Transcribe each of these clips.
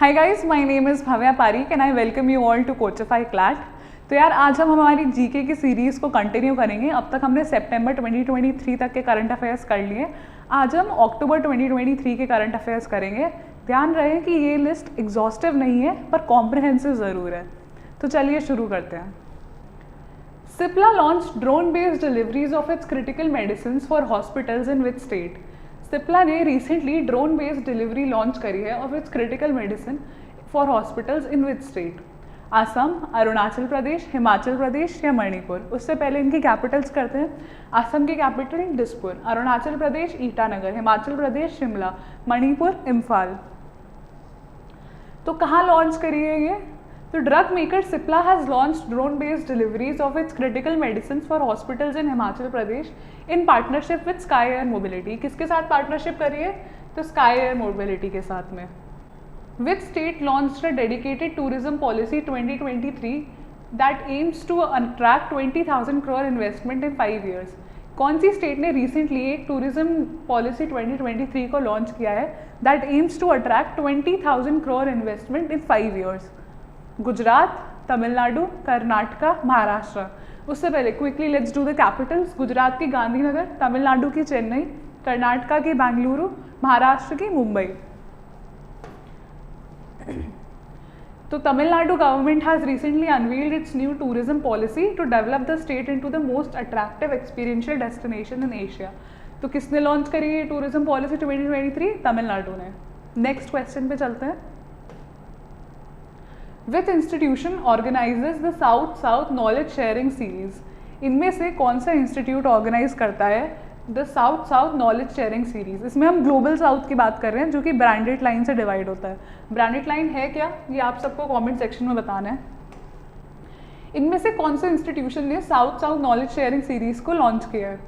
Hi guys, my name is Bhavya Pareek and I welcome you all to Coachify CLAT. तो यार आज हम हमारी जीके की सीरीज़ को कंटिन्यू करेंगे। अब तक हमने सितंबर 2023 तक के करंट अफेयर्स कर लिए। आज हम अक्टूबर 2023 के करंट अफेयर्स करेंगे। ध्यान रहे कि ये लिस्ट एग्जॉस्टिव नहीं है पर कॉम्प्रिहेंसिव ज़रूर है। तो चलिए शुरू करते हैं। Cipla launch drone based deliveries of its critical medicine for hospitals in which state. Cipla ने recently drone based delivery launch करी है of its critical medicine for hospitals in which state. Assam, Arunachal Pradesh, Himachal Pradesh या मणिपुर। उससे पहले इनकी कैपिटल्स करते हैं। असम की कैपिटल दिसपुर, अरुणाचल प्रदेश ईटानगर, हिमाचल प्रदेश शिमला, मणिपुर इम्फाल। तो कहाँ लॉन्च करी है ये? तो drug maker Cipla has launched drone based deliveries of its critical medicine for hospitals in Himachal Pradesh in partnership with sky air mobility. किसके साथ पार्टनरशिप करी है? तो स्काई एयर मोबिलिटी के साथ में। Which state launched a dedicated tourism policy 2023 that aims to attract 20,000 crore investment in 5 years? कौन सी स्टेट ने रिसेंटली एक टूरिज्म पॉलिसी 2023 को लॉन्च किया है that aims to attract 20,000 crore investment in 5 years? Gujarat, Tamil Nadu, Karnataka, Maharashtra. उससे पहले quickly let's do the capitals. Gujarat की गांधीनगर, तमिलनाडु की चेन्नई, कर्नाटका की बेंगलुरु, महाराष्ट्र की मुंबई। तो Tamil Nadu government has recently unveiled its new tourism policy to develop the state into the most attractive experiential destination in Asia. तो किसने launch करी है टूरिज्म पॉलिसी 2023? तमिलनाडु ने। नेक्स्ट क्वेश्चन पे चलते हैं। विच institution organises the south South knowledge sharing series? इनमें से कौन सा इंस्टीट्यूट ऑर्गेनाइज करता है the south South knowledge sharing series? इसमें हम ग्लोबल साउथ की बात कर रहे हैं जो कि ब्रांडेड लाइन से डिवाइड होता है। ब्रांडेड लाइन है क्या, ये आप सबको कमेंट सेक्शन में बताना है। इनमें से कौन से इंस्टीट्यूशन ने South South knowledge sharing series को लॉन्च किया है,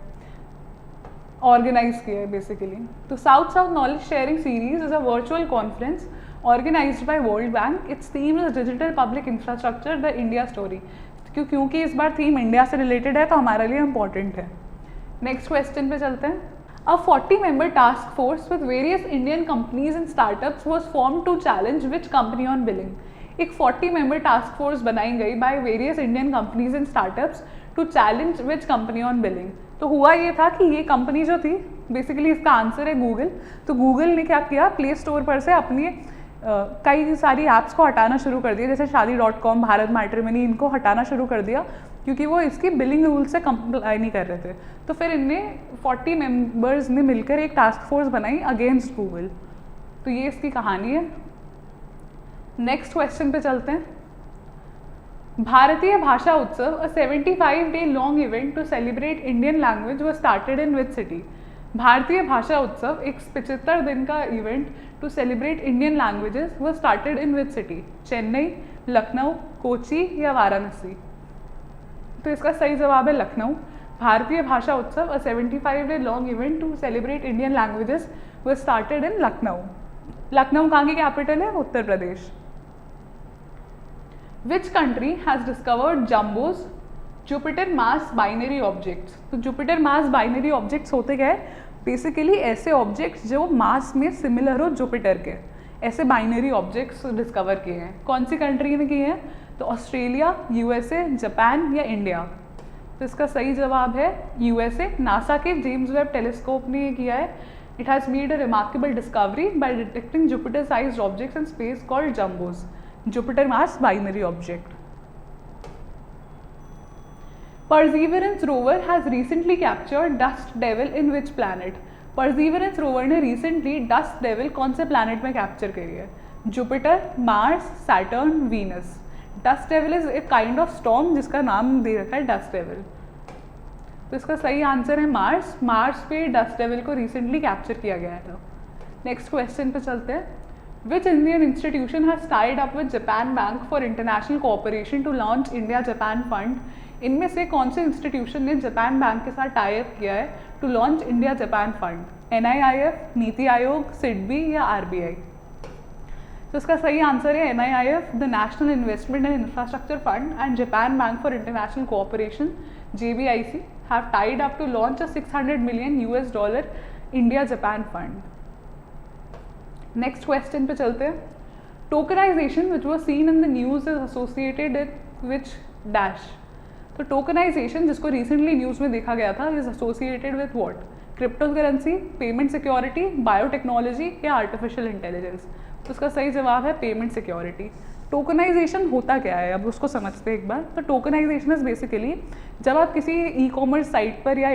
ऑर्गेनाइज किया है बेसिकली? तो South South knowledge sharing series is a virtual conference organised by World Bank. Its theme is digital public infrastructure the India story. क्योंकि इस बार थीम इंडिया से रिलेटेड है तो हमारे लिए इम्पॉर्टेंट है। नेक्स्ट क्वेश्चन पे चलते हैं। A 40-member task force with various Indian companies and startups was formed to challenge which company on billing? एक 40-member task force बनाई गई by various Indian companies and startups to challenge which company on billing? तो हुआ ये था कि ये company जो थी, बेसिकली इसका आंसर है गूगल। तो गूगल ने क्या किया, प्ले स्टोर पर से अपनी कई सारी ऐप्स को हटाना शुरू कर दिया, जैसे शादी.com, भारत मैट्रिमनी, इनको हटाना शुरू कर दिया क्योंकि वो इसकी बिलिंग रूल से कंप्लाई नहीं कर रहे थे। तो फिर इनने 40 मेंबर्स ने मिलकर एक टास्क फोर्स बनाई अगेंस्ट गूगल। तो ये इसकी कहानी है। नेक्स्ट क्वेश्चन पे चलते हैं। Bharatiya Bhasha Utsav, a 75-day long event to celebrate Indian language, was started in which city? Bharatiya Bhasha Utsav एक 75 दिन का event to celebrate Indian languages was started in which city? Chennai, Lucknow, Kochi या वाराणसी? तो इसका सही जवाब है Lucknow. Bharatiya Bhasha Utsav, a 75-day long event to celebrate Indian languages was started in Lucknow. Lucknow कहाँ की कैपिटल है? Uttar Pradesh. Which country has discovered jumbos Jupiter mass binary objects? तो जुपिटर मास बाइनरी ऑब्जेक्ट्स होते क्या है? बेसिकली ऐसे ऑब्जेक्ट्स जो मास में सिमिलर हो जुपिटर के, ऐसे बाइनरी ऑब्जेक्ट्स डिस्कवर किए हैं। कौन सी कंट्री ने किए हैं? तो ऑस्ट्रेलिया, यूएसए, जापान या इंडिया? तो इसका सही जवाब है यूएसए। नासा के जेम्स वेब टेलीस्कोप ने ये किया है। It has made a remarkable discovery by detecting Jupiter sized objects in space called jumbos, Jupiter mass binary object. Perseverance rover has recently captured dust devil in which planet? Perseverance rover ने recently dust devil कौन से planet में capture करी है? Jupiter, Mars, Saturn, Venus? Dust devil is a kind of storm जिसका नाम दे रखा है डस्ट डेविल। तो इसका सही आंसर है मार्स। मार्स पे डस्ट डेविल को रिसेंटली कैप्चर किया गया था। नेक्स्ट क्वेश्चन पे चलते हैं। Which Indian institution has tied up with Japan Bank for International Cooperation to launch India Japan fund? इनमें से कौन से इंस्टीट्यूशन ने जापान बैंक के साथ टाई अप किया है to launch India Japan fund? NIIF, NITI आयोग, सिडबी या RBI? तो इसका सही आंसर है NIIF, the National Investment and Infrastructure Fund, and Japan Bank for International Cooperation JBIC have tied up to launch a $600 million India Japan fund. Next question पे चलते हैं। Tokenisation which was seen in the news is associated which dash. तो tokenisation जिसको recently news में देखा गया था is associated with what? Crypto currency, payment security, biotechnology या आर्टिफिशियल इंटेलिजेंस। तो उसका सही जवाब है पेमेंट सिक्योरिटी। टोकनाइजेशन होता क्या है, अब उसको समझते हैं एक बार। तो टोकनाइजेशन इज बेसिकली जब आप किसी ई कॉमर्स साइट पर या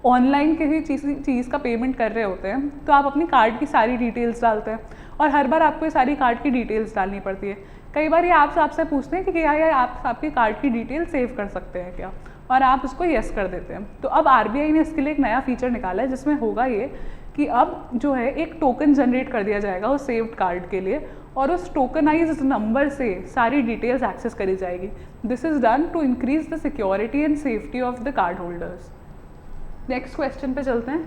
ऑनलाइन किसी चीज़ का पेमेंट कर रहे होते हैं तो आप अपनी कार्ड की सारी डिटेल्स डालते हैं और हर बार आपको ये सारी कार्ड की डिटेल्स डालनी पड़ती है। कई बार ये आपसे पूछते हैं कि क्या ये आप आपकी कार्ड की डिटेल सेव कर सकते हैं क्या, और आप उसको येस कर देते हैं। तो अब आरबीआई ने इसके लिए एक नया फीचर निकाला है जिसमें होगा ये कि अब जो है एक टोकन जनरेट कर दिया जाएगा उस सेव्ड कार्ड के लिए और उस टोकनाइज्ड नंबर से सारी डिटेल्स एक्सेस करी जाएगी। This is done to increase the security and safety of the card holders. Next question पे चलते हैं।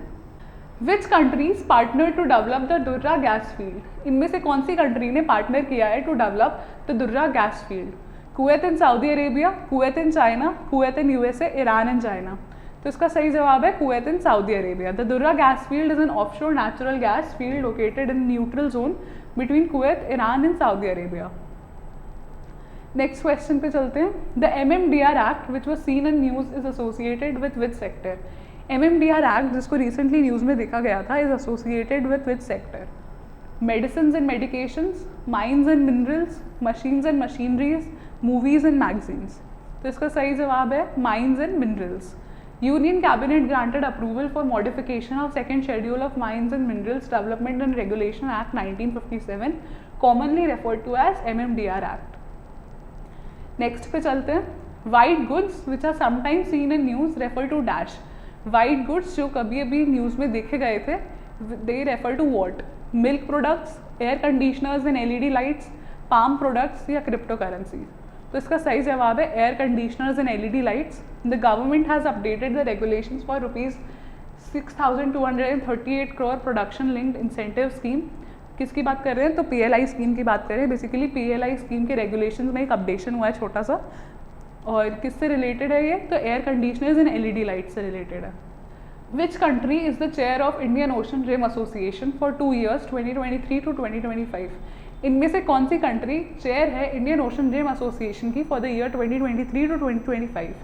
Which countries partner to develop the Durra gas field? इनमें से कौन सी कंट्री ने पार्टनर किया है to develop the Durra gas field? Kuwait and Saudi Arabia, Kuwait and China, Kuwait and USA, Iran and China. तो इसका सही जवाब है Kuwait and Saudi Arabia. The Durra gas field is an offshore natural gas field located in neutral zone between Kuwait, Iran and Saudi Arabia. Next question पे चलते हैं। The MMDR act which was seen in news is associated with which sector? MMDR act जिसको recently news में देखा गया था is associated with which sector? Medicine and medications, mines and minerals, machines and machineries, movies and magazines. तो इसका सही जवाब है mines and minerals. Union cabinet granted approval for modification of second schedule of Mines and Minerals Development and Regulation Act 1957 commonly referred to as MMDR act. Next पे चलते हैं। White goods which are sometimes seen in news refer to dash. White goods जो कभी अभी news में देखे गए थे they refer to what? Milk products, air conditioners and LED lights, palm products या क्रिप्टो करेंसी। तो इसका सही जवाब है air conditioners and LED lights. The government has updated the regulations for ₹6,238 crore production linked incentive scheme. किसकी बात कर रहे हैं? तो PLI स्कीम की बात कर रहे हैं। बेसिकली PLI स्कीम के रेगुलेशंस में एक अपडेशन हुआ है छोटा सा, और किससे रिलेटेड है ये? तो air conditioners and LED light से रिलेटेड है। Which country is the chair of Indian Ocean Rim Association for 2 years 2023 to 2025? इनमें से कौन सी कंट्री चेयर है इंडियन ओशन रिम एसोसिएशन की for the year 2023 to 2025?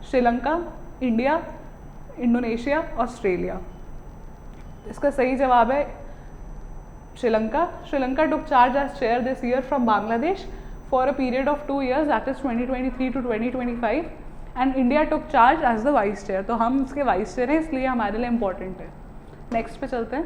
Sri Lanka, India, Indonesia, Australia. इसका सही जवाब है Sri Lanka. Sri Lanka took charge as chair this year from Bangladesh for a period of 2 years, that is 2023 to 2025, and India took charge as the vice chair। तो हम इसके vice chair हैं इसलिए हमारे लिए इम्पोर्टेंट है। नेक्स्ट पे चलते हैं।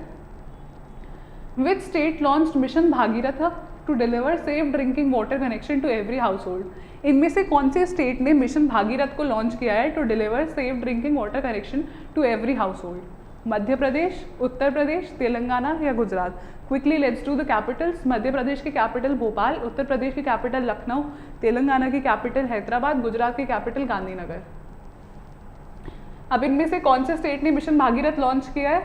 Which state launched mission Bhagirath to deliver safe drinking water connection to every household? इनमें से कौन से स्टेट ने मिशन भागीरथ को लॉन्च किया है to deliver safe drinking water connection to every household? Madhya Pradesh, Uttar Pradesh, Telangana या Gujarat? Quickly let's do the capitals. Madhya Pradesh की कैपिटल भोपाल, उत्तर प्रदेश की कैपिटल लखनऊ, तेलंगाना की कैपिटल हैदराबाद, गुजरात की कैपिटल गांधीनगर। अब इनमें से कौन से स्टेट ने मिशन भागीरथ लॉन्च किया है?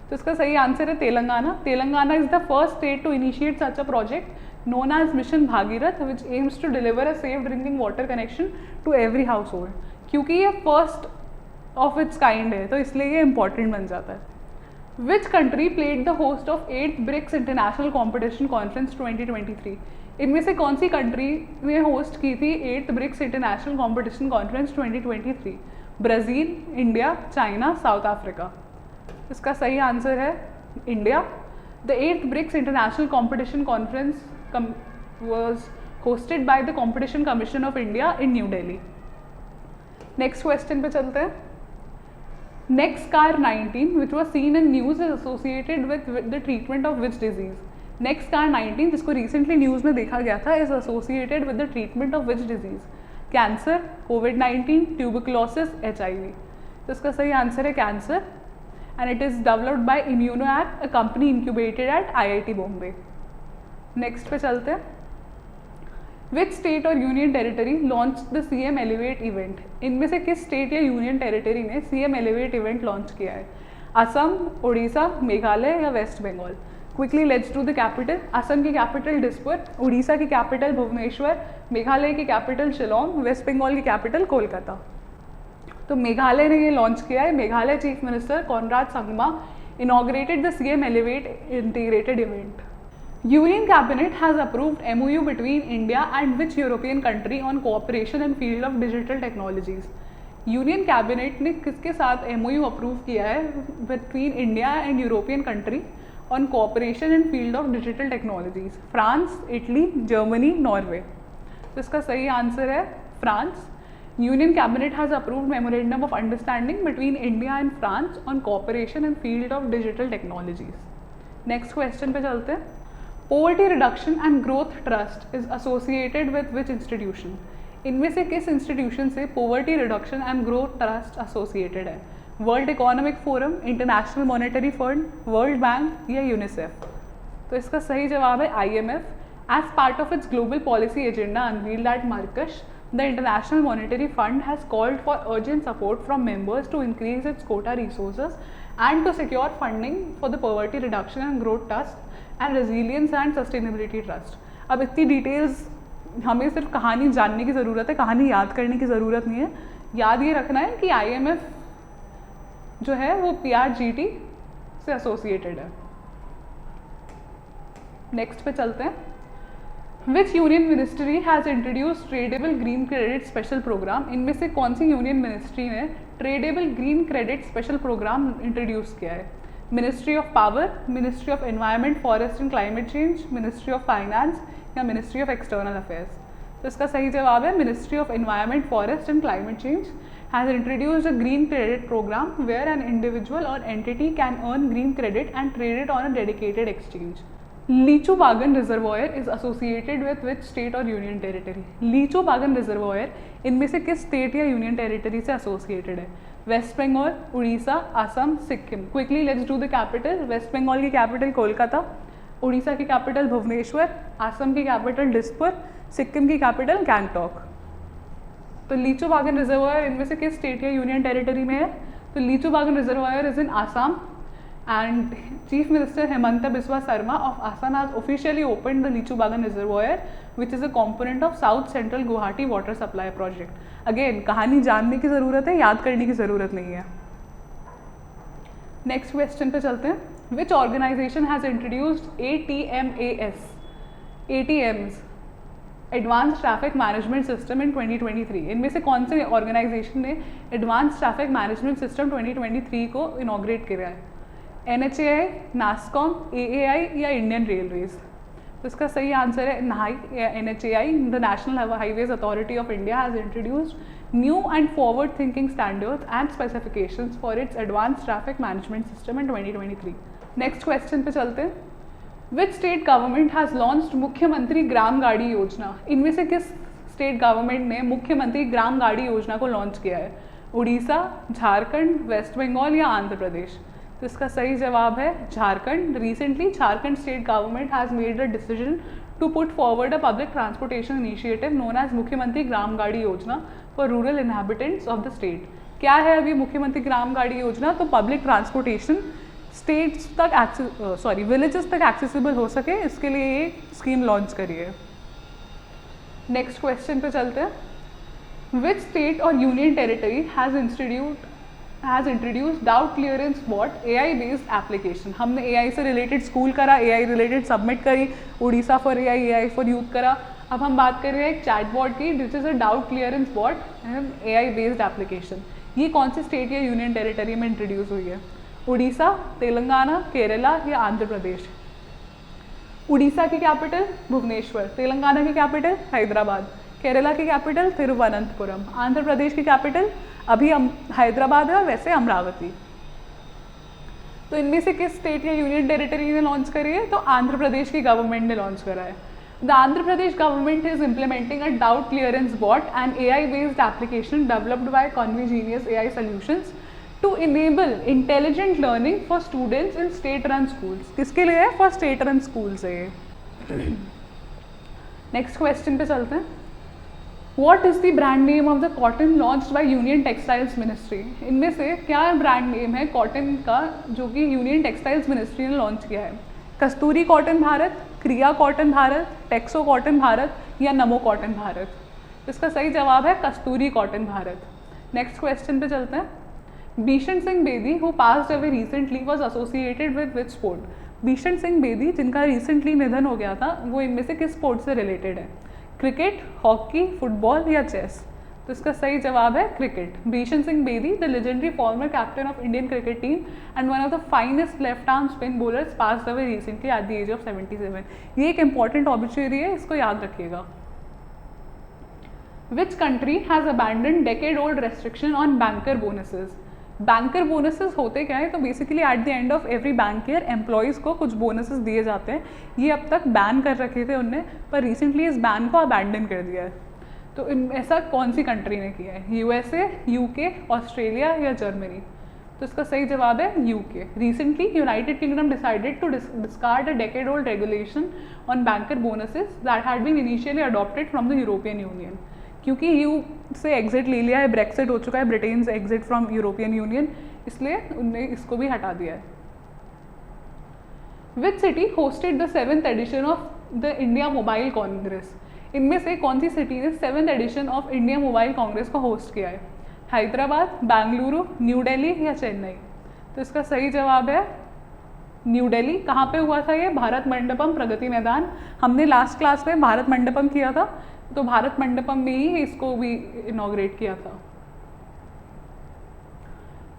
तो इसका सही आंसर है Telangana. Telangana is the first state to initiate such a project known as Mission Bhagirath, which aims to deliver a safe drinking water connection to every household। क्योंकि ये फर्स्ट ऑफ इट्स काइंड है तो इसलिए ये इंपॉर्टेंट बन जाता है। Which country played the host of 8th BRICS International Competition Conference 2023? इनमें से कौन सी कंट्री ने होस्ट की थी 8th BRICS International Competition Conference 2023? Brazil, India, China, south Africa. इसका सही आंसर है India. The 8th BRICS International Competition Conference was hosted by the Competition Commission of India in New Delhi। Next question पे चलते हैं। Nexcar-19 which was seen in news is associated with the treatment of which disease? Nexcar-19 जिसको recently news में देखा गया था is associated with the treatment of which disease? Cancer, COVID-19, tuberculosis, HIV। तो इसका सही आंसर है cancer and it is developed by ImmunoAct, a company incubated at IIT Bombay। Next पे चलते हैं। विच स्टेट और union territory launch the CM Elevate event? इनमें से किस स्टेट या यूनियन टेरिटरी ने CM Elevate इवेंट लॉन्च किया है? असम, उड़ीसा, मेघालय या West Bengal? Quickly let's do the capital. Assam की कैपिटल दिसपुर, उड़ीसा की कैपिटल भुवनेश्वर, मेघालय की कैपिटल शिलोंग, वेस्ट बंगाल की कैपिटल कोलकाता। तो मेघालय ने ये लॉन्च किया है। Meghalaya chief minister Conrad Sangma inaugurated the CM Elevate integrated event. Union Cabinet has approved MOU between India and which European country on cooperation in field of digital technologies? Union cabinet ने किसके साथ MOU approve किया है between India and European country on cooperation in field of digital technologies? France, Italy, Germany, Norway. तो इसका सही answer है France. Union cabinet has approved memorandum of understanding between India and France on cooperation in field of digital technologies. Next question पे चलते हैं। Poverty reduction and growth trust is associated with which institution? इनमें से किस institution से poverty reduction and growth trust associated है? World Economic Forum, International Monetary Fund, World Bank या UNICEF? तो इसका सही जवाब है IMF। As part of its global policy agenda unveiled at Marrakesh, the International Monetary Fund has called for urgent support from members to increase its quota resources and to secure funding for the Poverty Reduction and Growth Trust and Resilience and Sustainability Trust। अब इतनी details हमें सिर्फ कहानी जानने की ज़रूरत है, कहानी याद करने की ज़रूरत नहीं है। याद ये रखना है कि IMF जो है वो PRGT से एसोसिएटेड है। नेक्स्ट पे चलते हैं। Which union ministry has introduce tradable green credit special programme? इनमें से कौन सी यूनियन मिनिस्ट्री ने tradable green credit special programme introduce किया है? Ministry of power, ministry of environment, forest and climate change, ministry of finance या ministry of external affairs? तो इसका सही जवाब है ministry of environment, forest and climate change has introduced a green credit programme where an individual और entity can earn green credit and trade it on a dedicated exchange. Lichu Bagan reservoir is associated with which state और union territory? Lichu Bagan reservoir इनमें से किस state या union territory से associated है? West Bengal, Orissa, Assam, Sikkim. Quickly let's do the capital. West Bengal की capital Kolkata, Orissa की capital Bhubaneswar, Assam की कैपिटल दिसपुर, सिक्किम की कैपिटल गैंगटॉक। तो लीचू बागन रिजर्वॉयर इनमें से किस स्टेट या यूनियन टेरिटरी में है? तो Lichu Bagan reservoir is in Assam and Chief Minister Hemanta Biswa Sarma of Assam has officially opened the Lichu Bagan Reservoir, which is a component of South Central Guwahati Water Supply Project. Again, कहानी जानने की ज़रूरत है, याद करने की ज़रूरत नहीं है। नेक्स्ट क्वेश्चन पे चलते हैं। Which organization has introduced ATMAS, ATMs, Advanced Traffic Management System in 2023? इनमें से कौन से ऑर्गेनाइजेशन ने Advanced Traffic Management System 2023 को इनॉग्रेट किया है? NHAI, NASSCOM, AAI या इंडियन रेलवेज? तो इसका सही आंसर है NHAI या NHAI। The national highways authority of India has introduced new and forward thinking standards and specifications for its advanced traffic management system in 2023। Next question पे चलते हैं। Which state government has launched मुख्यमंत्री ग्राम गाड़ी योजना? इनमें से किस state government ने मुख्यमंत्री ग्राम गाड़ी योजना को लॉन्च किया है? उड़ीसा, झारखंड, वेस्ट बंगाल या आंध्र प्रदेश? तो इसका सही जवाब है Jharkhand. Recently Jharkhand state government has made a decision to put forward a public transportation initiative known as Mukhyamantri Gram Gadi Yojana for rural inhabitants of the state. क्या है अभी मुख्यमंत्री ग्राम गाड़ी योजना? तो पब्लिक ट्रांसपोर्टेशन स्टेट्स तक विलेजेस तक एक्सेसिबल हो सके, इसके लिए ये स्कीम लॉन्च करी है। नेक्स्ट क्वेश्चन पे चलते हैं। विच स्टेट और union territory has introduce doubt clearance bot AI based application? हमने AI से रिलेटेड स्कूल करा, AI रिलेटेड सबमिट करी, Odisha for AI for youth करा। अब हम बात कर रहे हैं एक चैट बॉट की which is a doubt clearance bot AI based application. ये कौन सी स्टेट या यूनियन टेरिटरी में इंट्रोड्यूस हुई है? उड़ीसा, तेलंगाना, केरला या आंध्र प्रदेश? उड़ीसा की कैपिटल भुवनेश्वर, तेलंगाना की कैपिटल हैदराबाद, केरला की कैपिटल तिरुवनंतपुरम, आंध्र प्रदेश की कैपिटल अभी हैदराबाद है, वैसे अमरावती। तो इनमें से किस स्टेट या यूनियन टेरिटरी ने लॉन्च करी है? तो आंध्र प्रदेश की गवर्नमेंट ने लॉन्च करा है। The Andhra Pradesh government is implementing a doubt clearance bot and AI based application developed by ConveGenius AI solutions to enable intelligent learning for students in state run schools. किसके लिए है? फॉर स्टेट रन स्कूल्स है। Next question पे चलते हैं। What is the brand name of the cotton launched by Union Textiles Ministry? इनमें से क्या ब्रांड नेम है कॉटन का जो कि यूनियन टेक्सटाइल्स मिनिस्ट्री ने लॉन्च किया है? कस्तूरी कॉटन भारत, क्रिया कॉटन भारत, टेक्सो कॉटन भारत या नमो कॉटन भारत? इसका सही जवाब है कस्तूरी कॉटन भारत। नेक्स्ट क्वेश्चन पे चलते हैं। Bishan Singh Bedi, who passed away recently, was associated with which sport? भीषण सिंह बेदी जिनका रिसेंटली निधन हो गया था, वो इनमें से किस स्पोर्ट से रिलेटेड है? क्रिकेट, हॉकी, फुटबॉल या चेस? तो इसका सही जवाब है cricket. Bishan Singh Bedi, the legendary former captain of Indian cricket team and one of the finest left arm spin bowlers, passed away recently at the age of 77। ये एक इंपॉर्टेंट ऑब्जेक्टिविटी है, इसको याद रखिएगा। Which country has abandoned decade-old restriction on banker bonuses? Banker bonuses होते क्या है? तो basically at the end of every bank year employees को कुछ बोनसेस दिए जाते हैं। ये अब तक बैन कर रखे थे उनने, पर रिसेंटली इस बैन को अबैंडन कर दिया है। तो ऐसा कौन सी कंट्री ने किया है? यूएसए, यूके, ऑस्ट्रेलिया या जर्मनी? तो इसका सही जवाब है UK. Recently United Kingdom decided to discard a decade old regulation on banker bonuses that had been initially adopted from the European Union. क्योंकि यू से एग्जिट ले लिया है, ब्रेक्सिट हो चुका है, ब्रिटेन से एग्जिट फ्रॉम यूरोपियन यूनियन, इसलिए उनने इसको भी हटा दिया है। Which city hosted the 7th edition of the India mobile congress? इनमें से कौन सी सिटी ने 7th edition of India mobile congress को होस्ट किया है? हैदराबाद, बेंगलुरु, न्यू दिल्ली या चेन्नई? तो इसका सही जवाब है न्यू दिल्ली। कहाँ पे हुआ था ये? भारत मंडपम, प्रगति मैदान। हमने लास्ट क्लास में भारत मंडपम किया था, तो भारत मंडपम में ही इसको भी इनॉग्रेट किया था।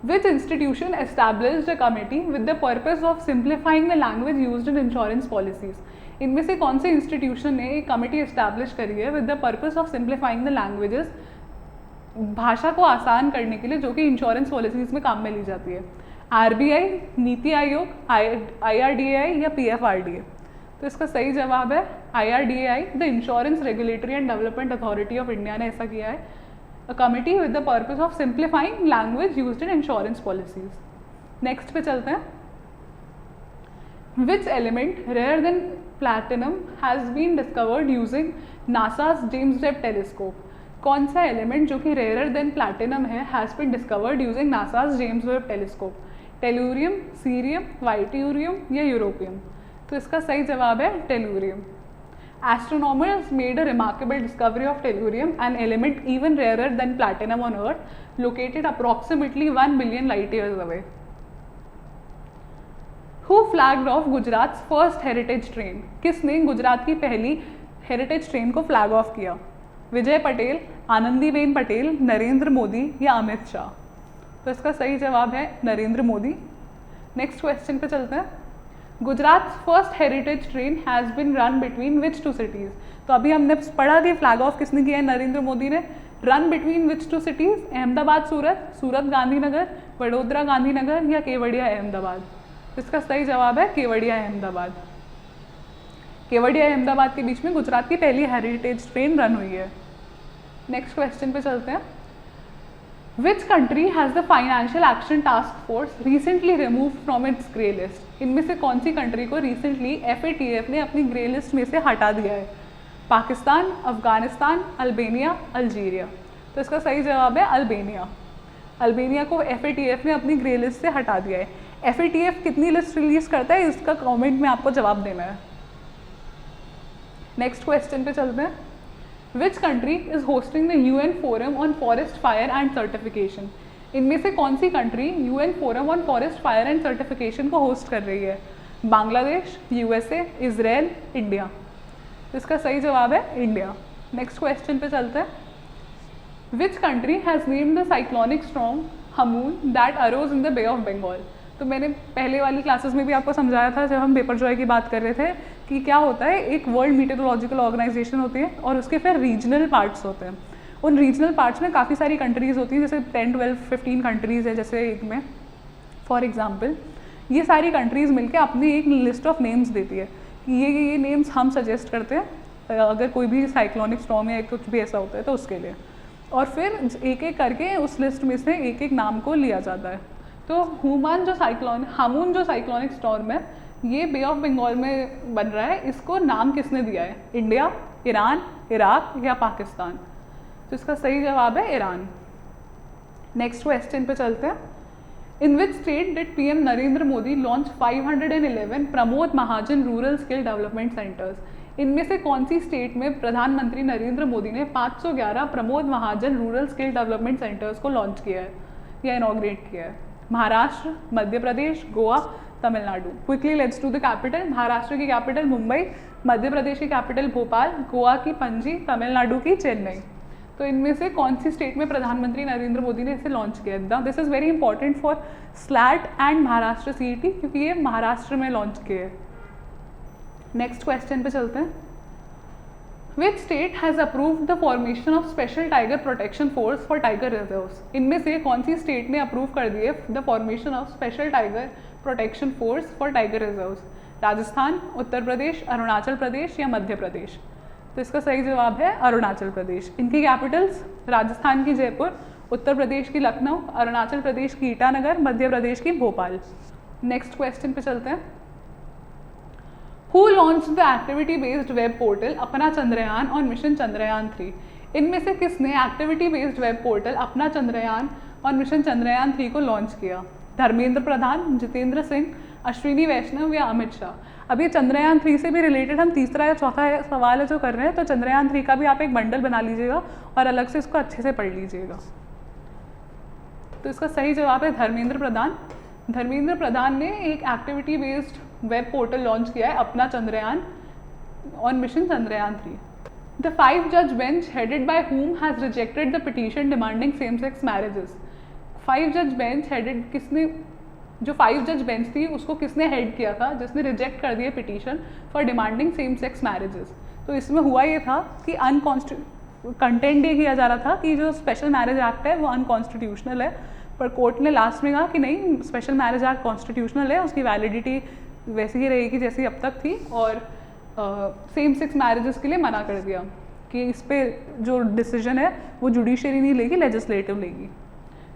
Which institution established a committee with the purpose of simplifying the language used in insurance policies? इनमें से कौन से इंस्टीट्यूशन ने एक कमिटी एस्टैब्लिश करी है with the purpose of simplifying the languages, भाषा को आसान करने के लिए, जो कि इंश्योरेंस पॉलिसीज में काम में ली जाती है? आरबीआई, नीति आयोग, आईआरडीएआई या पीएफआरडीए? तो इसका सही जवाब है IRDAI, the insurance regulatory and development authority of India ने ऐसा किया है, a committee with the purpose of simplifying language used in insurance policies. Next पे चलते हैं। Which element rare than platinum has been discovered using NASA's James Webb telescope? कौन सा element जो कि रेयर देन प्लैटिनम है has been discovered using NASA's James Webb telescope? Tellurium, cerium, yttrium या europium? तो इसका सही जवाब है tellurium. Astronomers made a remarkable discovery of tellurium, an element even rarer than platinum on Earth, located approximately 1 billion light years away. Who flagged off Gujarat's first heritage train? किसने गुजरात की पहली heritage train को flag of किया? विजय पटेल, आनंदीबेन पटेल, नरेंद्र मोदी या अमित शाह? तो इसका सही जवाब है नरेंद्र मोदी। नेक्स्ट क्वेश्चन पे चलते हैं। Gujarat first heritage train has been run between which two cities? तो अभी हमने पढ़ा कि फ्लैग ऑफ किसने किया है? नरेंद्र मोदी ने। Run between which two cities? Ahmedabad Surat, Surat Gandhinagar, Vadodara Gandhinagar या केवड़िया अहमदाबाद? इसका सही जवाब है केवड़िया अहमदाबाद। केवड़िया अहमदाबाद के बीच में गुजरात की पहली हेरिटेज ट्रेन रन हुई है। नेक्स्ट क्वेश्चन पे चलते हैं। Which country has the Financial Action Task Force recently removed from its grey list? इनमें से कौन सी कंट्री को रिसेंटली FATF ने अपनी ग्रे लिस्ट में से हटा दिया है? Pakistan, Afghanistan, Albania, Algeria? तो इसका सही जवाब है अल्बेनिया। अल्बेनिया को FATF ने अपनी ग्रे लिस्ट से हटा दिया है। FATF कितनी लिस्ट रिलीज करता है, इसका कमेंट में आपको जवाब देना है। नेक्स्ट क्वेश्चन पे चलते हैं। Which country is hosting the UN Forum on Forest Fire and Certification? इनमें से कौन सी country UN Forum on Forest Fire and Certification को होस्ट कर रही है? Bangladesh, USA, Israel, India? इसका सही जवाब है इंडिया। नेक्स्ट क्वेश्चन पे चलते हैं। Which country has named the cyclonic storm Hamoon that arose in the Bay of Bengal? तो मैंने पहले वाली क्लासेस में भी आपको समझाया था जब हम पेपर जॉय की बात कर रहे थे कि क्या होता है, एक वर्ल्ड मीटेरोलॉजिकल ऑर्गेनाइजेशन होती है और उसके फिर रीजनल पार्ट्स होते हैं। उन रीजनल पार्ट्स में काफ़ी सारी कंट्रीज़ होती हैं, जैसे 10, 12, 15 कंट्रीज़ है जैसे एक में। फॉर एग्जांपल ये सारी कंट्रीज़ मिलके अपनी एक लिस्ट ऑफ नेम्स देती है कि ये नेम्स हम सजेस्ट करते हैं अगर कोई भी साइक्लोनिक स्टॉर्म या कुछ भी ऐसा होता है तो उसके लिए, और फिर एक एक करके उस लिस्ट में से एक एक नाम को लिया जाता है। तो हामून जो साइक्लोनिक स्टॉर्म है ये बे ऑफ बंगाल में बन रहा है, इसको नाम किसने दिया है? इंडिया, ईरान, इराक या पाकिस्तान? तो इसका सही जवाब है ईरान। नेक्स्ट क्वेश्चन पे चलते हैं। In which state did PM Narendra Modi launch 511 Pramod Mahajan rural skill development centres? इनमें से कौन सी स्टेट में प्रधानमंत्री नरेंद्र मोदी ने 511 Pramod Mahajan rural skill development centres को लॉन्च किया है या इनॉग्रेट किया है? Maharashtra, Madhya Pradesh, Goa, Tamil Nadu. Quickly let's do the capital. Maharashtra की कैपिटल मुंबई, मध्य प्रदेश की कैपिटल भोपाल, गोवा की पणजी, तमिलनाडु की चेन्नई। तो इनमें से कौन सी स्टेट में प्रधानमंत्री नरेंद्र मोदी ने इसे लॉन्च किया? This is very important for slate and Maharashtra CET, क्योंकि ये महाराष्ट्र में लॉन्च किए। नेक्स्ट क्वेश्चन पे चलते हैं। Which state has approved the formation of Special Tiger Protection Force for Tiger Reserves? इनमें से कौन सी स्टेट ने अप्रूव कर दी है the formation of special tiger protection force for tiger reserves? Rajasthan, Uttar Pradesh, Arunachal Pradesh या मध्य प्रदेश? तो इसका सही जवाब है अरुणाचल प्रदेश। इनकी कैपिटल्स राजस्थान की जयपुर, उत्तर प्रदेश की लखनऊ, अरुणाचल प्रदेश की ईटानगर, मध्य प्रदेश की भोपाल। नेक्स्ट क्वेश्चन पे चलते हैं। Who launched the activity-based web portal अपना चंद्रयान और मिशन चंद्रयान 3? इनमें से किसने एक्टिविटी-बेस्ड वेब पोर्टल अपना चंद्रयान और मिशन चंद्रयान 3 को लॉन्च किया? धर्मेंद्र प्रधान, जितेंद्र सिंह, अश्विनी वैष्णव या अमित शाह? अब ये चंद्रयान 3 से भी रिलेटेड हम तीसरा या चौथा सवाल है जो कर रहे हैं, तो चंद्रयान 3 का भी आप एक बंडल बना लीजिएगा और अलग से इसको अच्छे से पढ़ लीजिएगा। तो इसका सही जवाब है धर्मेंद्र प्रधान। धर्मेंद्र प्रधान ने एक activity based web portal launch किया है अपना Chandrayaan on mission Chandrayaan 3। The 5 जज bench headed by whom has rejected the petition demanding same sex marriages? 5 जज बेंच हेडेड किसने, जो 5 जज बेंच थी उसको किसने हेड किया था जिसने रिजेक्ट कर दिया petition for demanding same sex marriages? तो इसमें हुआ ये था कि कंटेंट ये किया जा रहा था कि जो स्पेशल मैरिज एक्ट है वो अनकॉन्स्टिट्यूशनल है, पर कोर्ट ने लास्ट में कहा कि नहीं, स्पेशल मैरिज एक्ट कॉन्स्टिट्यूशनल है, उसकी वैलिडिटी वैसी ही रहेगी जैसी अब तक थी, और सेम सेक्स मैरिजेस के लिए मना कर दिया कि इस पे जो डिसीजन है वो जुडिशरी नहीं लेगी, लेजिस्लेटिव लेगी।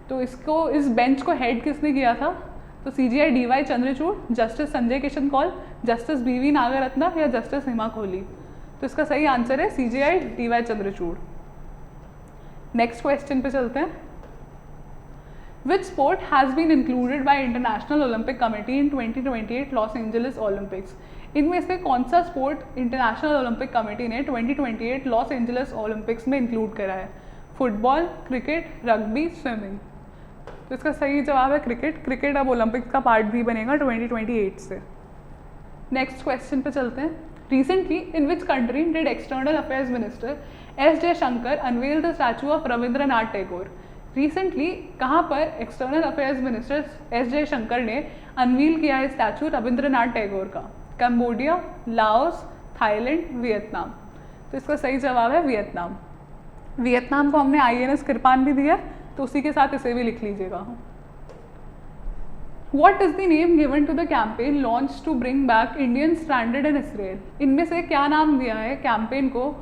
तो इसको, इस बेंच को हेड किसने किया था? तो CJI DY Chandrachud, justice Sanjay Kishan Kaul, justice BV Nagarathna या जस्टिस हिमा कोहली? तो इसका सही आंसर है CJI DY Chandrachud. Next question पे चलते हैं। Which sport has been included by International Olympic Committee in 2028 Los Angeles Olympics? इनमें से कौन सा स्पोर्ट इंटरनेशनल ओलंपिक कमेटी ने 2028 लॉस एंजलिस ओलंपिक्स में इंक्लूड करा है? Football, cricket, rugby, swimming? तो इसका सही जवाब है क्रिकेट। क्रिकेट अब ओलंपिक्स का पार्ट भी बनेगा 2028 से। नेक्स्ट क्वेश्चन पे चलते हैं। Recently, in which country did External Affairs Minister S. Jaishankar unveil the statue of Rabindranath Tagore? Recently कहाँ पर external affairs minister S Jaishankar ने अनवील किया है स्टैचू रविंद्रनाथ टैगोर का? Cambodia, Laos, Thailand, Vietnam? तो इसका सही जवाब है वियतनाम। वियतनाम को हमने INS कृपान भी दिया, तो उसी के साथ इसे भी लिख लीजिएगा। What is the name given to the campaign launched to bring back Indians stranded in Israel? इनमें से क्या नाम दिया है कैंपेन को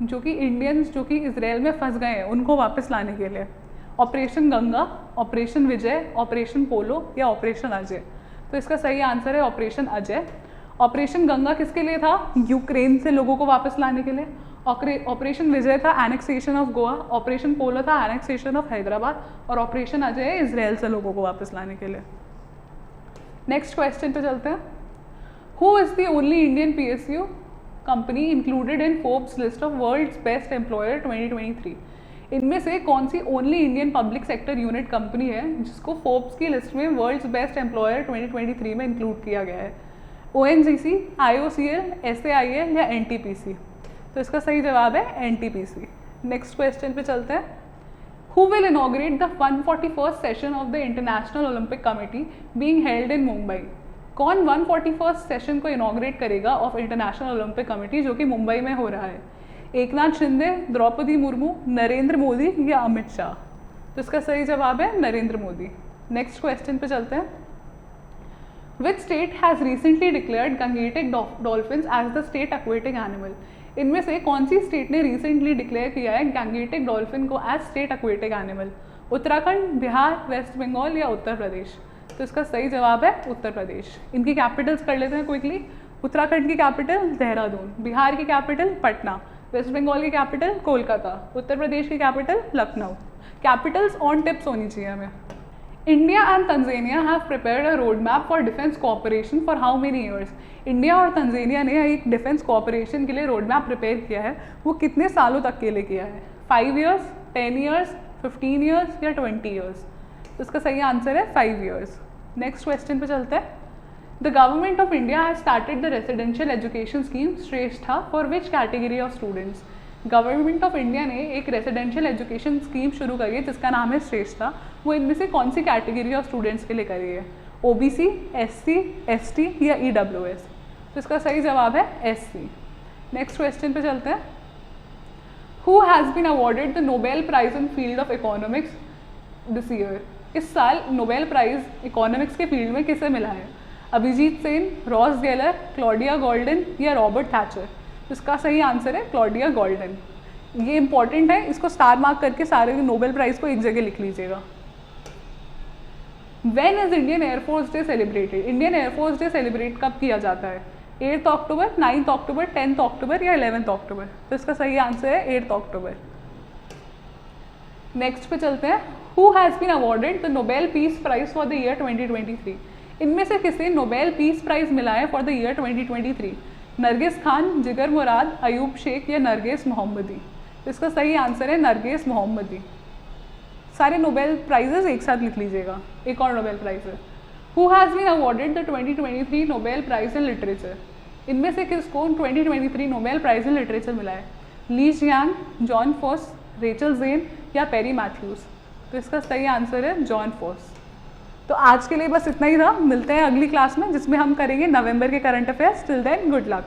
जो कि इंडियंस जो कि इसराइल में फंस गए हैं उनको वापस लाने के लिए? ऑपरेशन गंगा, ऑपरेशन विजय, ऑपरेशन पोलो या ऑपरेशन अजय? तो इसका सही आंसर है ऑपरेशन अजय। ऑपरेशन गंगा किसके लिए था? यूक्रेन से लोगों को वापस लाने के लिए। ऑपरेशन विजय था एनेक्सेशन ऑफ गोवा, ऑपरेशन पोलो था एनेक्सेशन ऑफ हैदराबाद, और ऑपरेशन अजय है इसराइल से लोगों को वापस लाने के लिए। नेक्स्ट क्वेश्चन पे चलते हैं। Who is the only Indian PSU company included in Forbes list of world's best employer 2023? इनमें से कौन सी only Indian public sector unit company है जिसको फोर्ब्स की लिस्ट में वर्ल्ड्स बेस्ट एम्प्लॉयर 2023 में इंक्लूड किया गया है? ONGC, IOCL, SAIL या NTPC? तो इसका सही जवाब है NTPC। नेक्स्ट क्वेश्चन पे चलते हैं। Who will inaugurate the 141st session of the International Olympic Committee being held in Mumbai? कौन 141st सेशन को इनॉग्रेट करेगा ऑफ इंटरनेशनल ओलंपिक कमेटी जो कि मुंबई में हो रहा है? एकनाथ शिंदे, द्रौपदी मुर्मू, नरेंद्र मोदी या अमित शाह? तो इसका सही जवाब है नरेंद्र मोदी। नेक्स्ट क्वेश्चन पे चलते हैं। Which state has recently declared Gangetic dolphins as the state aquatic animal? इनमें से कौन सी स्टेट ने रिसेंटली डिक्लेयर किया है गंगेटिक डॉल्फिन को as state aquatic animal? Uttarakhand, Bihar, West Bengal या उत्तर प्रदेश? तो इसका सही जवाब है उत्तर प्रदेश। इनकी कैपिटल्स कर लेते हैं क्विकली। उत्तराखंड की कैपिटल देहरादून, बिहार की कैपिटल पटना, वेस्ट बंगाल की कैपिटल कोलकाता, उत्तर प्रदेश की capital Lucknow. Capitals on tips होनी चाहिए हमें। India and Tanzania have prepared a road map for defence cooperation for how many years? India और तंजानिया ने एक डिफेंस कोऑपरेशन के लिए रोड मैप प्रिपेयर किया है, वो कितने सालों तक के लिए किया है? 5 ईयर्स, 10 ईयर्स, 15 ईयर्स या 20 ईयर्स? तो इसका सही आंसर है 5 ईयर्स। नेक्स्ट क्वेश्चन पे चलते हैं। The government of India has started the residential education scheme Shreshta for which category of students. Government of India ने एक रेसिडेंशियल एजुकेशन स्कीम शुरू करी है जिसका नाम है श्रेष्ठा। वो इनमें से कौन सी कैटेगरी ऑफ स्टूडेंट्स के लिए करी है? ओबीसी, एससी, एसटी या ईडब्ल्यूएस? तो इसका सही जवाब है एससी। नेक्स्ट क्वेश्चन पे चलते हैं। Who has been awarded the Nobel prize in field of economics this year? इस साल नोबेल प्राइज इकोनॉमिक्स के फील्ड में किसे मिला है? Abhijit Sen, Ross Geller, Claudia Goldin या रॉबर्ट थैचर? इसका सही आंसर है क्लॉडिया गोल्डन। ये इंपॉर्टेंट है, इसको स्टार मार्क करके सारे नोबेल प्राइज को एक जगह लिख लीजिएगा। When is Indian air force day celebrated? Indian air force day celebrate कब किया जाता है? 8 अक्टूबर, 9 अक्टूबर, 10 अक्टूबर या 11 अक्टूबर? तो इसका सही आंसर है 8 अक्टूबर। नेक्स्ट पे चलते हैं। Who has been awarded the Nobel peace prize for the year 2023? इनमें से किसे नोबेल पीस प्राइज मिला है for the year 2023? Nargis Khan, Jigar Murad, Ayub Sheikh या नरगिस मोहम्मदी? तो इसका सही आंसर है नरगिस मोहम्मदी। सारे नोबेल प्राइजेस एक साथ लिख लीजिएगा। एक और नोबेल प्राइज है। Who has been awarded the 2023 Nobel prize in literature? इनमें से किसको 2023 नोबेल प्राइज इन लिटरेचर मिला है? ली जियांग, जॉन फॉस, रेचल जेन या पेरी मैथ्यूज? तो इसका सही आंसर है जॉन फॉस। तो आज के लिए बस इतना ही था। मिलते हैं अगली क्लास में जिसमें हम करेंगे नवंबर के current affairs. Till then good luck.